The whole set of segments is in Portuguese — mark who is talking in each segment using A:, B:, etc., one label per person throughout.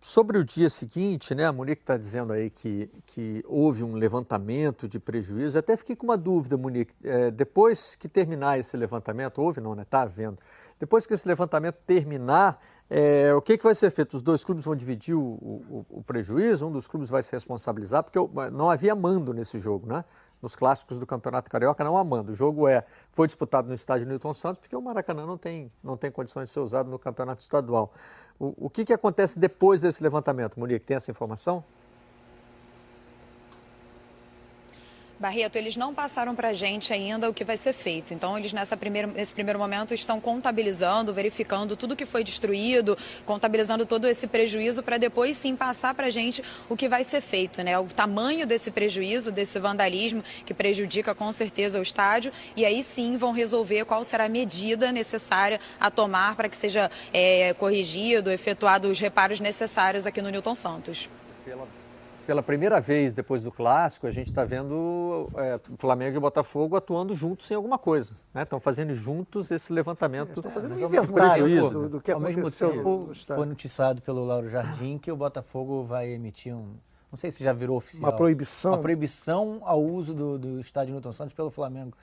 A: Sobre o dia seguinte, né, a Monique está dizendo aí que houve um levantamento de prejuízo. Até fiquei com uma dúvida, Monique. Depois que terminar esse levantamento, houve não, né? Está havendo. Depois que esse levantamento terminar, o que vai ser feito? Os dois clubes vão dividir o prejuízo, um dos clubes vai se responsabilizar, porque não havia mando nesse jogo, né? Nos clássicos do Campeonato Carioca não há mando. O jogo foi disputado no estádio Newton Santos, porque o Maracanã não tem condições de ser usado no Campeonato Estadual. O que acontece depois desse levantamento, Monique? Tem essa informação?
B: Barreto, eles não passaram para a gente ainda o que vai ser feito. Então, eles nesse primeiro momento estão contabilizando, verificando tudo que foi destruído, contabilizando todo esse prejuízo para depois sim passar para a gente o que vai ser feito, né? O tamanho desse prejuízo, desse vandalismo que prejudica com certeza o estádio, e aí sim vão resolver qual será a medida necessária a tomar para que seja corrigido, efetuado os reparos necessários aqui no Newton Santos.
A: Pela primeira vez depois do Clássico, a gente está vendo Flamengo e Botafogo atuando juntos em alguma coisa. Estão fazendo juntos esse levantamento.
C: Estão fazendo
A: um
C: prejuízo do que
D: ao mesmo
C: aconteceu
D: tempo, foi noticiado pelo Lauro Jardim que o Botafogo vai emitir não sei se já virou oficial.
C: Uma proibição.
D: Uma proibição ao uso do estádio Newton Santos pelo Flamengo.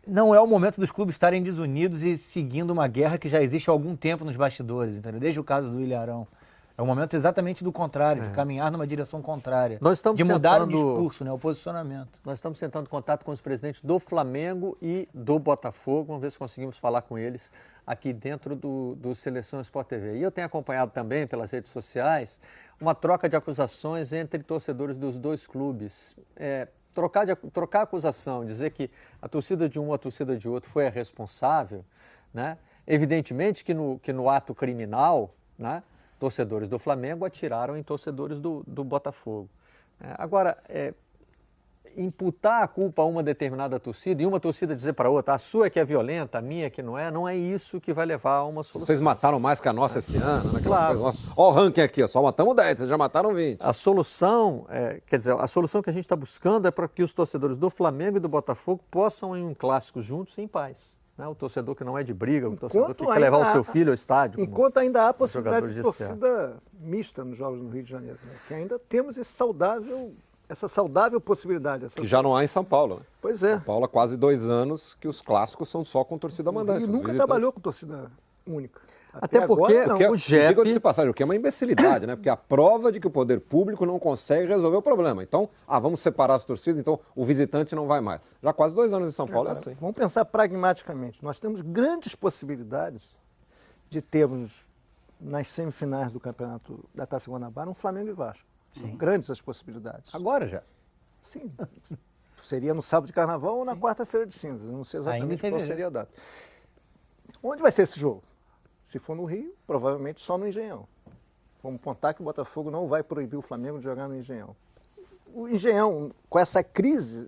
D: Não é o momento dos clubes estarem desunidos e seguindo uma guerra que já existe há algum tempo nos bastidores, entendeu? Desde o caso do Ilharão. É o momento exatamente do contrário, de caminhar numa direção contrária, de mudar o discurso, né, o posicionamento.
A: Nós estamos tentando contato com os presidentes do Flamengo e do Botafogo, vamos ver se conseguimos falar com eles aqui dentro do Seleção Sport TV. E eu tenho acompanhado também pelas redes sociais uma troca de acusações entre torcedores dos dois clubes. Trocar a acusação, dizer que a torcida de um ou a torcida de outro foi a responsável, né? Evidentemente que no ato criminal, né, torcedores do Flamengo atiraram em torcedores do Botafogo. Agora, imputar a culpa a uma determinada torcida e uma torcida dizer para a outra, a sua é que é violenta, a minha é que não é isso que vai levar a uma solução.
E: Vocês mataram mais que a nossa esse ano, né?
A: Claro.
E: Olha o ranking aqui, só matamos 10, vocês já mataram 20.
A: A solução, a solução que a gente está buscando é para que os torcedores do Flamengo e do Botafogo possam ir em um clássico juntos em paz. O torcedor que não é de briga, o torcedor que quer levar o seu filho ao estádio.
C: Enquanto ainda há possibilidade de torcida mista nos Jogos no Rio de Janeiro, né? Que ainda temos essa saudável possibilidade.
E: Que já não há em São Paulo. Né?
C: Pois é.
E: São Paulo há quase 2 anos que os clássicos são só com torcida mandante.
C: E nunca trabalhou com torcida única.
A: Até porque o JEP...
E: Diga de passagem, o que é uma imbecilidade, né? Porque a prova de que o poder público não consegue resolver o problema. Então, vamos separar as torcidas, então o visitante não vai mais. Já há quase 2 anos em São Paulo é assim.
C: Vamos pensar pragmaticamente. Nós temos grandes possibilidades de termos nas semifinais do campeonato da Taça Guanabara um Flamengo e Vasco. São grandes as possibilidades.
D: Agora já?
C: Sim. Seria no sábado de carnaval ou na quarta-feira de cinzas. Não sei exatamente qual seria a data. Onde vai ser esse jogo? Se for no Rio, provavelmente só no Engenhão. Vamos contar que o Botafogo não vai proibir o Flamengo de jogar no Engenhão. O Engenhão, com essa crise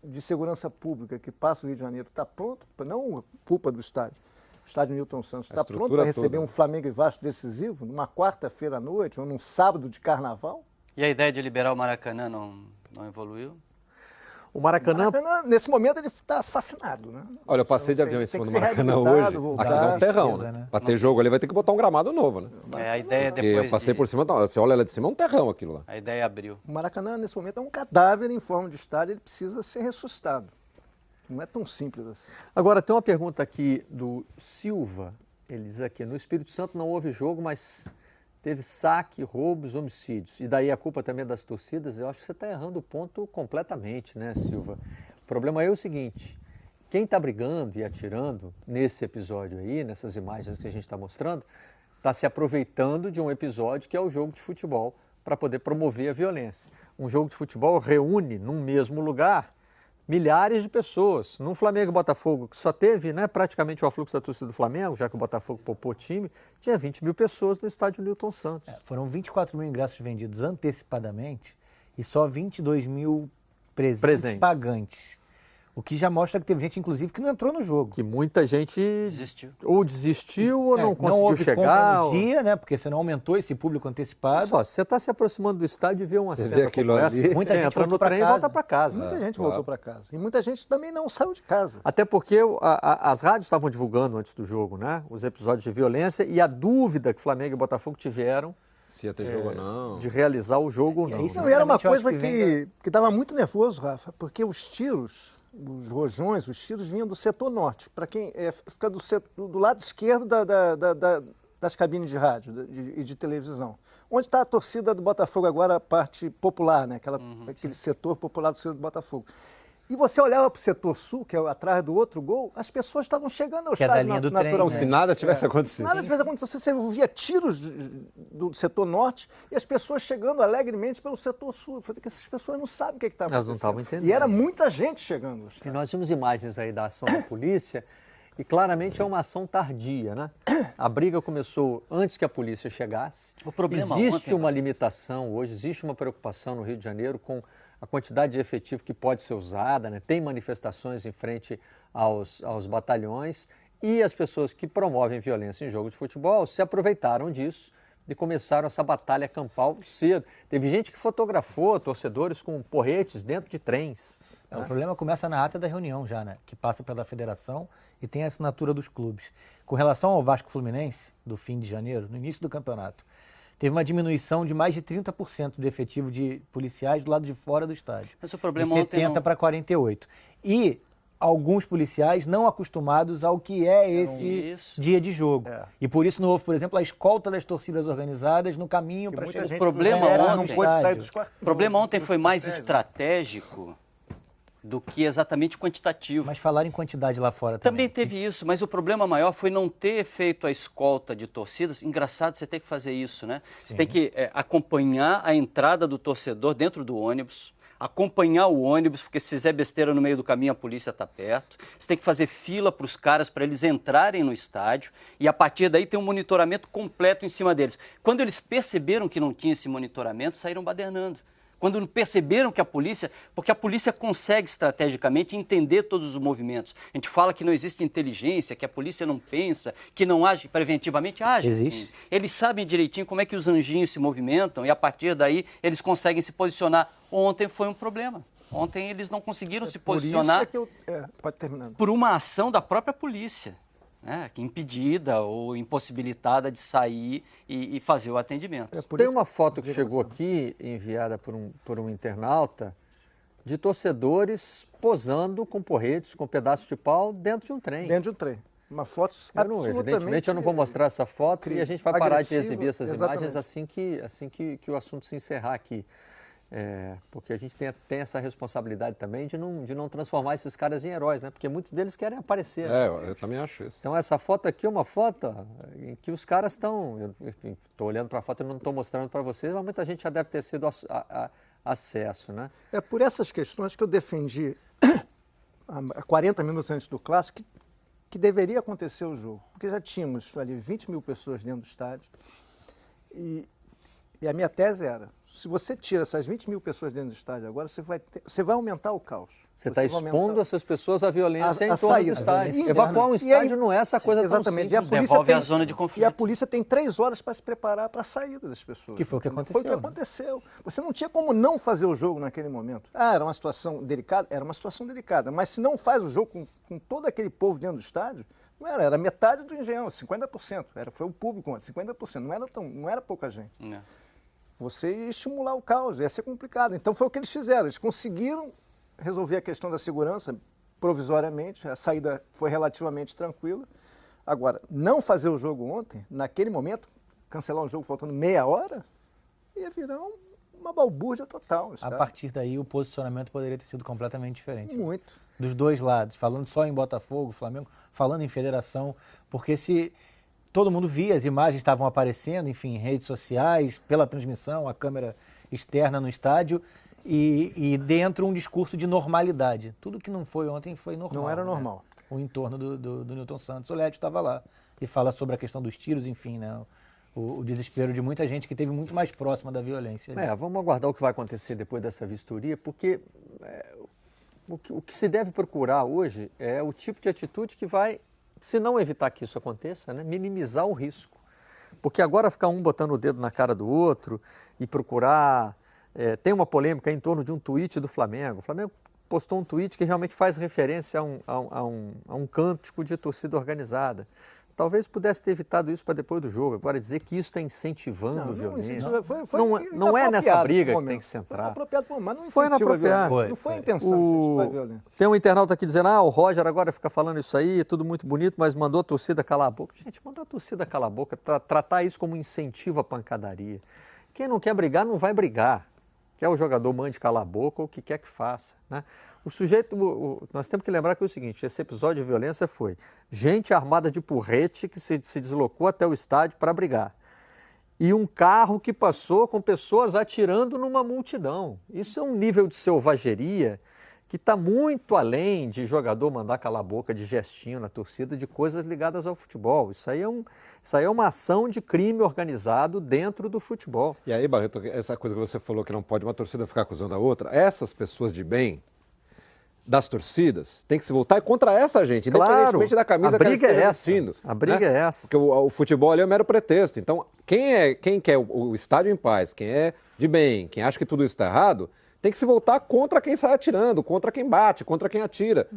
C: de segurança pública que passa o Rio de Janeiro, está pronto, não culpa do estádio. O estádio Newton Santos está pronto para receber um Flamengo e Vasco decisivo numa quarta-feira à noite ou num sábado de carnaval?
F: E a ideia de liberar o Maracanã não evoluiu?
C: O Maracanã, nesse momento, ele está assassinado, né?
E: Olha, eu passei de avião em cima do Maracanã hoje. Aqui é um terrão, né? Para ter jogo ali vai ter que botar um gramado novo, né?
F: A ideia depois
E: eu passei por cima, você olha lá de cima, é um terrão aquilo lá.
F: A ideia abriu.
C: O Maracanã, nesse momento, é um cadáver em forma de estádio, ele precisa ser ressuscitado. Não é tão simples assim.
A: Agora, tem uma pergunta aqui do Silva. Ele diz aqui, no Espírito Santo não houve jogo, mas teve saque, roubos, homicídios. E daí a culpa também é das torcidas? Eu acho que você está errando o ponto completamente, né, Silva? O problema é o seguinte, quem está brigando e atirando nesse episódio aí, nessas imagens que a gente está mostrando, está se aproveitando de um episódio que é o jogo de futebol para poder promover a violência. Um jogo de futebol reúne num mesmo lugar milhares de pessoas. Num Flamengo e Botafogo, que só teve praticamente o afluxo da torcida do Flamengo, já que o Botafogo poupou o time, tinha 20 mil pessoas no estádio Newton Santos.
D: Foram 24 mil ingressos vendidos antecipadamente e só 22 mil presentes pagantes. O que já mostra que teve gente, inclusive, que não entrou no jogo.
A: Que muita gente
F: desistiu
A: ou não conseguiu chegar.
D: No dia, né? Porque você não aumentou esse público antecipado.
A: Só, você está se aproximando do estádio e vê uma cena
E: como essa,
A: muita gente entra no trem e volta para casa.
C: Muita gente voltou para casa. E muita gente também não saiu de casa.
A: Até porque as rádios estavam divulgando antes do jogo, né? Os episódios de violência e a dúvida que Flamengo e Botafogo tiveram
E: Se ia ter jogo ou não.
A: de realizar o jogo ou não.
C: Não, e era uma coisa que dava muito nervoso, Rafa, porque os tiros, os rojões, os tiros vinham do setor norte. Para quem fica do lado esquerdo das cabines de rádio e de televisão. Onde está a torcida do Botafogo agora, a parte popular, né? Aquele setor popular do setor do Botafogo. E você olhava para o setor sul, que é atrás do outro gol, as pessoas estavam chegando ao estádio naturalmente.
E: Como se nada tivesse acontecido.
C: Nada tivesse acontecido. Você via tiros do setor norte e as pessoas chegando alegremente pelo setor sul. Eu falei que essas pessoas não sabem o que está acontecendo.
A: Elas não estavam entendendo.
C: E era muita gente chegando.
A: E nós vimos imagens aí da ação da polícia e claramente é uma ação tardia, né? A briga começou antes que a polícia chegasse.
F: O problema
A: existe uma limitação hoje, existe uma preocupação no Rio de Janeiro com a quantidade de efetivo que pode ser usada, né? Tem manifestações em frente aos batalhões e as pessoas que promovem violência em jogo de futebol se aproveitaram disso e começaram essa batalha campal cedo. Teve gente que fotografou torcedores com porretes dentro de trens.
D: O problema começa na ata da reunião já, né? Que passa pela federação e tem a assinatura dos clubes. Com relação ao Vasco Fluminense, do fim de janeiro, no início do campeonato, teve uma diminuição de mais de 30% do efetivo de policiais do lado de fora do estádio.
F: Mas o problema
D: de 70 para 48. E alguns policiais não acostumados ao que é esse dia de jogo. E por isso não houve, por exemplo, a escolta das torcidas organizadas no caminho para chegar.
F: O problema ontem
C: foi
F: foi mais estratégico do que exatamente quantitativo.
D: Mas falar em quantidade lá fora
F: também teve isso, mas o problema maior foi não ter feito a escolta de torcidas. Engraçado você ter que fazer isso, né? Sim. Você tem que acompanhar a entrada do torcedor dentro do ônibus, acompanhar o ônibus, porque se fizer besteira no meio do caminho a polícia está perto. Você tem que fazer fila para os caras para eles entrarem no estádio e a partir daí tem um monitoramento completo em cima deles. Quando eles perceberam que não tinha esse monitoramento, saíram badernando. Quando perceberam que porque a polícia consegue estrategicamente entender todos os movimentos. A gente fala que não existe inteligência, que a polícia não pensa, que não age preventivamente, age.
D: Existe.
F: Sim. Eles sabem direitinho como é que os anjinhos se movimentam e a partir daí eles conseguem se posicionar. Ontem foi um problema. Ontem eles não conseguiram se posicionar
C: pode terminar.
F: Por uma ação da própria polícia. Impedida ou impossibilitada de sair e fazer o atendimento.
A: Tem uma foto que chegou aqui, enviada por um internauta, de torcedores posando com porretes, com pedaços de pau dentro de um trem.
C: Dentro de um trem. Uma foto
A: evidentemente eu não vou mostrar essa foto e a gente vai parar de exibir essas imagens assim que o assunto se encerrar aqui. Porque a gente tem essa responsabilidade também de não transformar esses caras em heróis, né? Porque muitos deles querem aparecer.
E: Eu também acho isso.
A: Então essa foto aqui é uma foto em que os caras estão... Enfim, estou olhando para a foto e não estou mostrando para vocês, mas muita gente já deve ter sido acesso, né?
C: É por essas questões que eu defendi, há 40 minutos antes do clássico, que deveria acontecer o jogo. Porque já tínhamos ali 20 mil pessoas dentro do estádio e a minha tese era... Se você tira essas 20 mil pessoas dentro do estádio agora, você vai aumentar o caos.
A: Você está expondo essas pessoas à violência em torno do estádio.
C: Evacuar
A: um estádio não é essa coisa tão simples.
F: Devolve a zona de conflito.
C: E a polícia tem 3 horas para se preparar para a saída das pessoas.
D: Que foi o que aconteceu.
C: Foi o que aconteceu. Você não tinha como não fazer o jogo naquele momento. Era uma situação delicada? Era uma situação delicada. Mas se não faz o jogo com todo aquele povo dentro do estádio, não era metade do Engenhão, 50%. Foi o público, 50%. Não era pouca gente.
F: Não.
C: Você ia estimular o caos, ia ser complicado. Então foi o que eles fizeram. Eles conseguiram resolver a questão da segurança provisoriamente, a saída foi relativamente tranquila. Agora, não fazer o jogo ontem, naquele momento, cancelar um jogo faltando meia hora, ia virar uma balbúrdia total.
D: A partir daí o posicionamento poderia ter sido completamente diferente.
C: Muito.
D: Dos dois lados, falando só em Botafogo, Flamengo, falando em federação, porque se... Todo mundo via, as imagens estavam aparecendo, enfim, em redes sociais, pela transmissão, a câmera externa no estádio e dentro um discurso de normalidade. Tudo que não foi ontem foi normal.
C: Não era normal.
D: Né? O entorno do Nilton Santos. O Lédio estava lá e fala sobre a questão dos tiros, enfim, né? O desespero de muita gente que esteve muito mais próxima da violência.
A: Vamos aguardar o que vai acontecer depois dessa vistoria, porque o que se deve procurar hoje é o tipo de atitude que vai... Se não evitar que isso aconteça, né, minimizar o risco. Porque agora ficar um botando o dedo na cara do outro e procurar... tem uma polêmica em torno de um tweet do Flamengo. O Flamengo postou um tweet que realmente faz referência a um cântico de torcida organizada. talvez pudesse ter evitado isso para depois do jogo. Agora, dizer que isso está incentivando violência. Não é nessa briga que tem que se entrar.
C: Foi apropriado, mas não incentiva a violência. Não foi a intenção de incentivar a violência.
A: Tem um internauta aqui dizendo, o Roger agora fica falando isso aí, tudo muito bonito, mas mandou a torcida calar a boca. Gente, mandar a torcida calar a boca, tratar isso como um incentivo à pancadaria. Quem não quer brigar, não vai brigar. Quer o jogador mande calar a boca ou o que quer que faça, né? O sujeito, nós temos que lembrar que é o seguinte, esse episódio de violência foi gente armada de porrete que se deslocou até o estádio para brigar. E um carro que passou com pessoas atirando numa multidão. Isso é um nível de selvageria que está muito além de jogador mandar calar a boca, de gestinho na torcida, de coisas ligadas ao futebol. Isso aí é uma ação de crime organizado dentro do futebol.
E: E aí, Barreto, essa coisa que você falou que não pode uma torcida ficar acusando a outra, essas pessoas de bem das torcidas tem que se voltar contra essa gente, independentemente da camisa que eles estejam vestindo.
A: A briga é essa.
E: Porque o futebol ali é um mero pretexto. Então, quem quer o estádio em paz, quem é de bem, quem acha que tudo isso está errado, tem que se voltar contra quem sai atirando, contra quem bate, contra quem atira.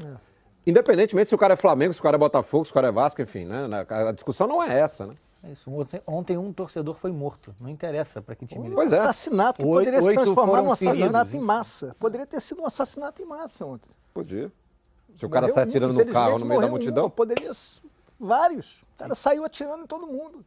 E: Independentemente se o cara é Flamengo, se o cara é Botafogo, se o cara é Vasco, enfim, né? A discussão não é essa, né?
D: É isso. Ontem um torcedor foi morto. Não interessa para que time ele
E: Pois é.
C: Assassinato que poderia se transformar num assassinato em massa. Poderia ter sido um assassinato em massa ontem.
E: Podia. Se o cara sai atirando no carro no meio da multidão.
C: Poderia vários. O cara saiu atirando em todo mundo.